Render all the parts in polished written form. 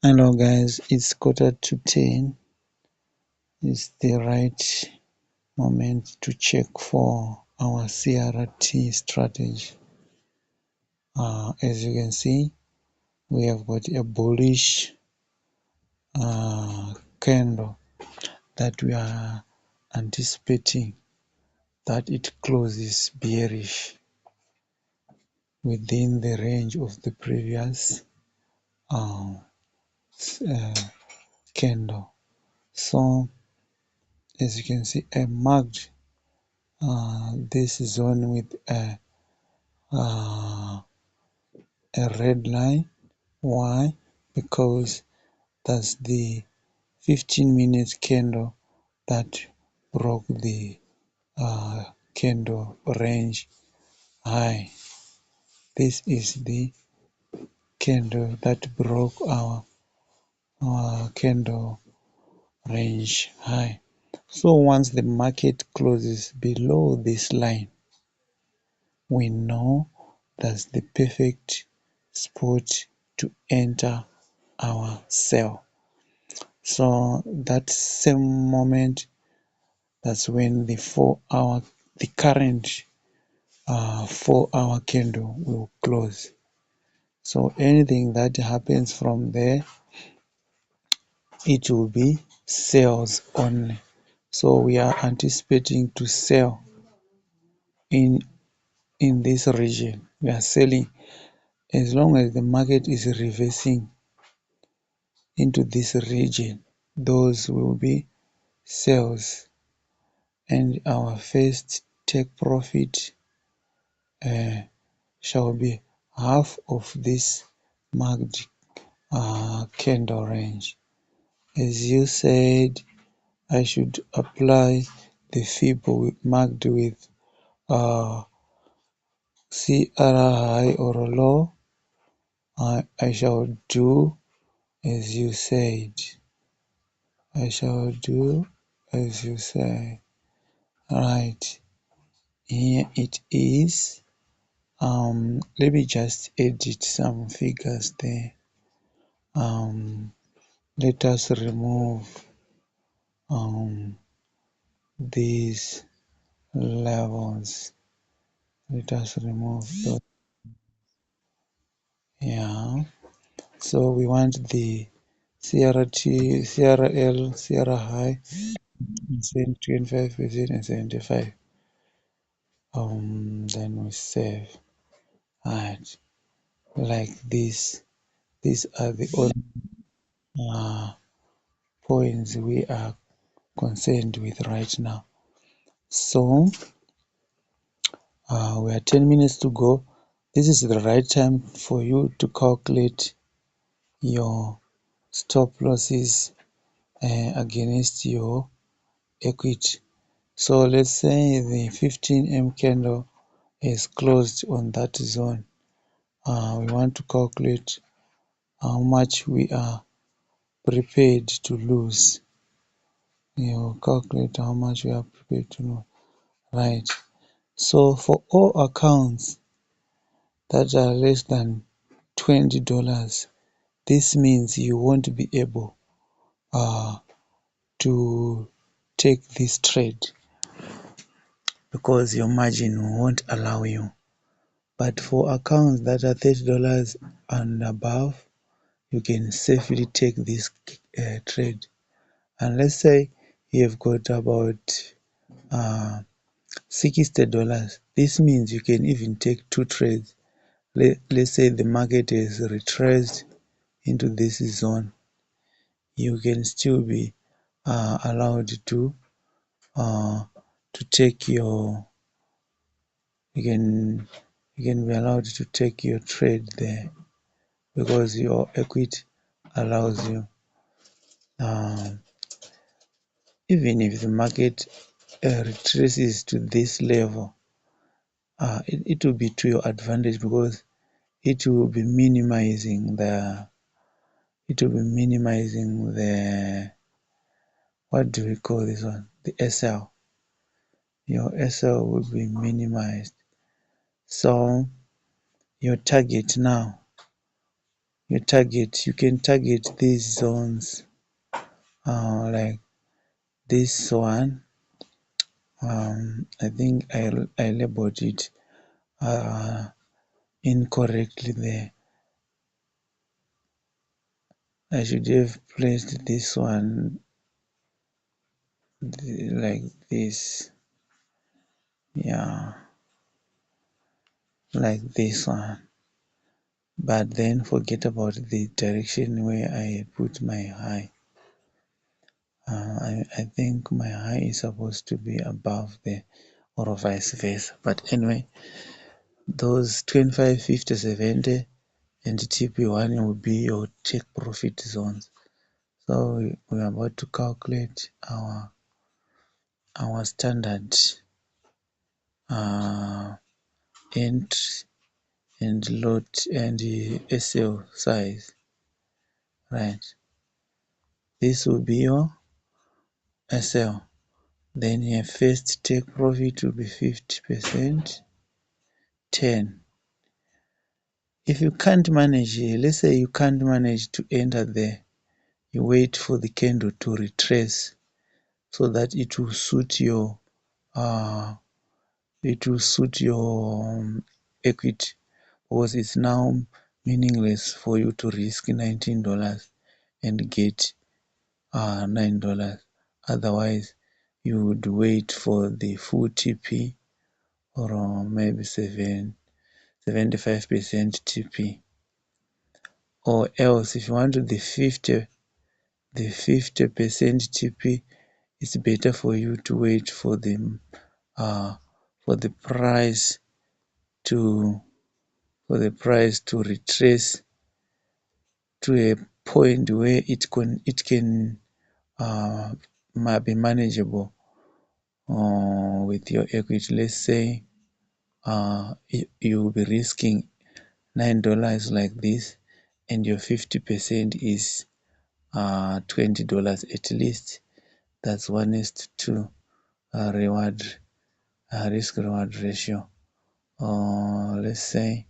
Hello guys, it's quarter to 10. It's the right moment to check for our CRT strategy. As you can see, we have got a bullish candle that we are anticipating that it closes bearish within the range of the previous uh, candle. So as you can see, I marked this zone with uh, a red line. Why? Because that's the 15-minute candle that broke the candle range high. This is the candle that broke our candle range high. So once the market closes below this line, we know that's the perfect spot to enter our sell. So that same moment, that's when the current 4-hour candle will close. So anything that happens from there, it will be sales only. So we are anticipating to sell in this region. We are selling as long as the market is reversing into this region. Those will be sales, and our first take profit shall be half of this marked candle range. As you said, I should apply the fib marked with CR high or low. I shall do as you said. I shall do as you say. Right, here it is. Let me just edit some figures there. Let us remove these levels. Let us remove those. Yeah. So we want the CRT, CRL, CR high, 25% and 75. Then we save. Right, like this. These are the only points we are concerned with right now. So we are 10 minutes to go. This is the right time for you to calculate your stop losses against your equity. So let's say the 15M candle is closed on that zone. We want to calculate how much we are prepared to lose. You calculate how much we are prepared to lose. Right. So for all accounts that are less than $20, this means you won't be able to take this trade because your margin won't allow you. But for accounts that are $30 and above, you can safely take this trade. And let's say you have got about $60. This means you can even take two trades. Let's say the market is retraced into this zone. You can still be allowed to take your you can be allowed to take your trade there because your equity allows you. Even if the market retraces to this level, it will be to your advantage because it will be minimizing the what do we call this one, the SL. Your SL will be minimized. So your target now you can target these zones, like this one. I think I labeled it incorrectly there. I should have placed this one like this. Yeah, like this one. But then forget about the direction where I put my high. I think my high is supposed to be above there, or vice versa. But anyway, those 25, 50, 70 and TP1 will be your take profit zones. So we're about to calculate our standard entry and load and the SL size, right? This will be your SL. Then your first take profit will be 50%, 10. If you can't manage, let's say you can't manage to enter there, you wait for the candle to retrace so that it will suit your equity, because it's now meaningless for you to risk $19 and get $9. Otherwise, you would wait for the full TP, or maybe 75% TP. Or else, if you want the 50% TP, it's better for you to wait for the price to retrace to a point where it can be manageable with your equity. Let's say you will be risking $9 like this, and your 50% is $20 at least. That's 1:2 risk reward ratio. Let's say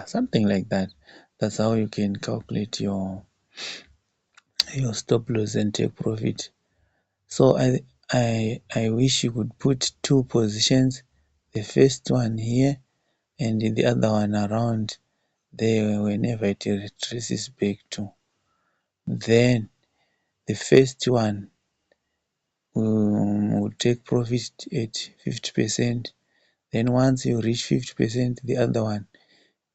something like that. That's how you can calculate your stop loss and take profit. So I wish you could put two positions, the first one here and the other one around there whenever it retraces back to. Then the first one will take profit at 50%. Then once you reach 50%, the other one,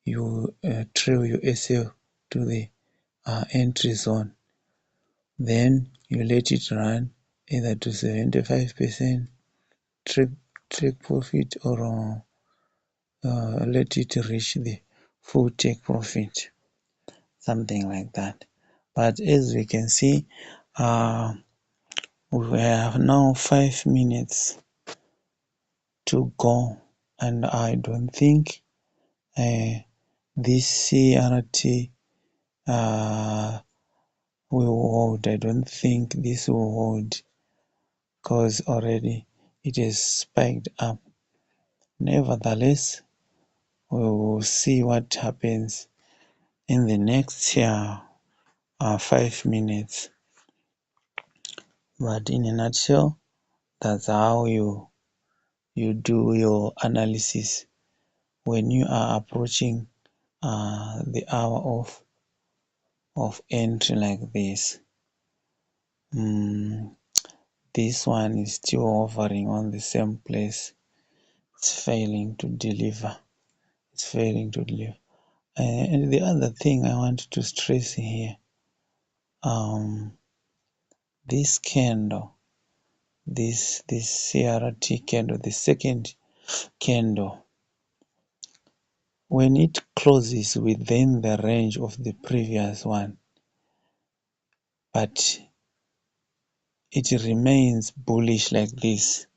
you trail your SL to the entry zone. Then you let it run either to 75% take profit, or let it reach the full take profit, something like that. But as we can see, we have now 5 minutes to go, and I don't think this CRT will hold. I don't think this will hold because already it has spiked up. Nevertheless, we will see what happens in the next 5 minutes. But in a nutshell, that's how you do your analysis when you are approaching the hour of entry like this. This one is still hovering on the same place. It's failing to deliver. And the other thing I want to stress here, this candle, this CRT candle, the second candle, when it closes within the range of the previous one, but it remains bullish like this,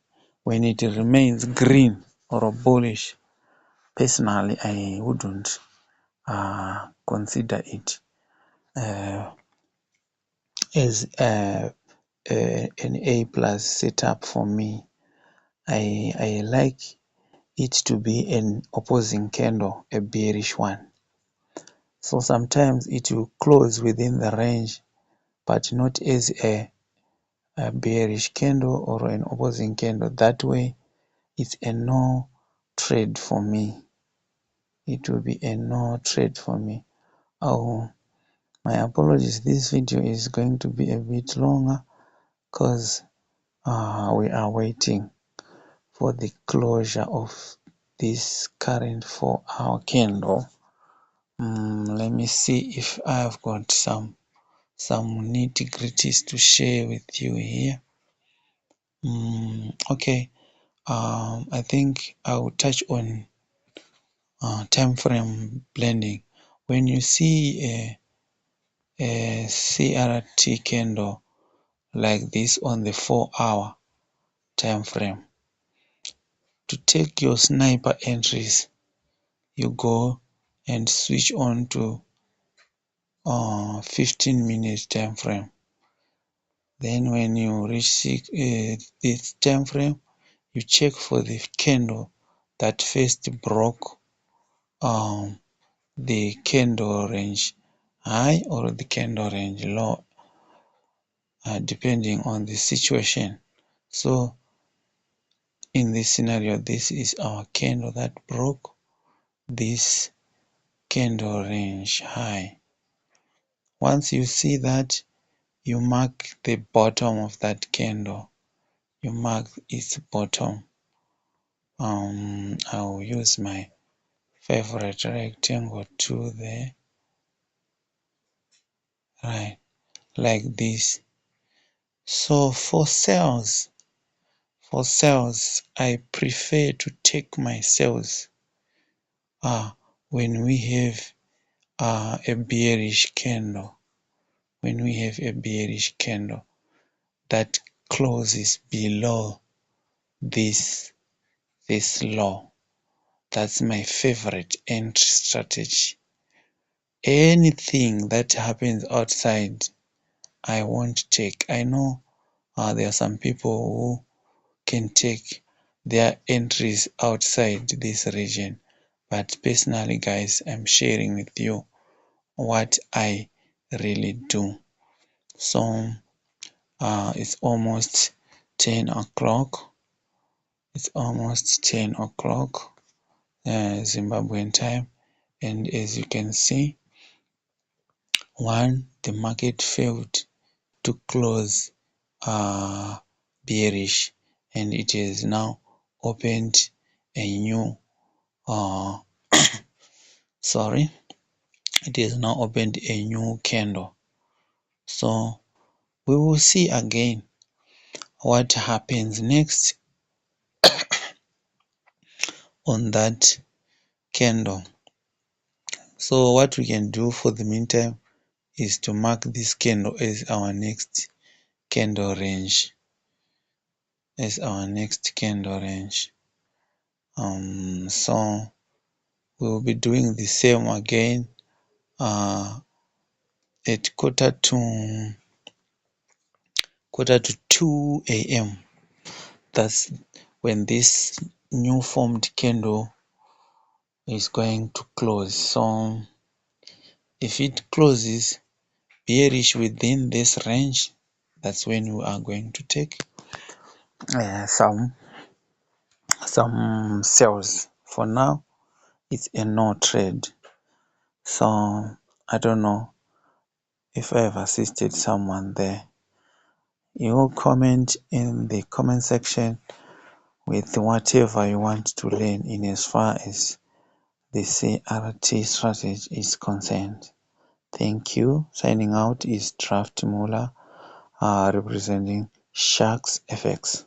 when it remains green or bullish, personally I wouldn't consider it as an A plus setup for me. I like it to be an opposing candle, a bearish one. So sometimes it will close within the range, but not as a bearish candle or an opposing candle. That way it's a no trade for me. It will be a no trade for me. Oh, my apologies, this video is going to be a bit longer because we are waiting for the closure of this current 4-hour candle. Let me see if I've got some nitty-gritties to share with you here. Okay, I think I will touch on time frame blending. When you see a CRT candle like this on the 4-hour time frame, to take your sniper entries, you go and switch on to 15-minute time frame. Then when you reach this time frame, you check for the candle that first broke the candle range high or the candle range low, depending on the situation. So in this scenario, this is our candle that broke this candle range high. Once you see that, you mark the bottom of that candle. You mark its bottom. I'll use my favorite rectangle tool there, right, like this. So for sales, I prefer to take my sales when we have a bearish candle. When we have a bearish candle that closes below this low, that's my favorite entry strategy. Anything that happens outside, I won't take. I know there are some people who can take their entries outside this region, but personally, guys, I'm sharing with you what I really do. So it's almost 10 o'clock. It's almost 10 o'clock Zimbabwean time, and as you can see, the market failed to close bearish, and it has now opened a new it has now opened a new candle. So we will see again what happens next on that candle. So what we can do for the meantime is to mark this candle as our next candle range. So we will be doing the same again at quarter to 2 a.m. That's when this new formed candle is going to close. So if it closes bearish within this range, that's when we are going to take some sales. For now, it's a no trade. So I don't know if I have assisted someone there. You will comment in the comment section with whatever you want to learn in as far as the CRT strategy is concerned. Thank you. Signing out is Draft Muller, representing Sharks FX.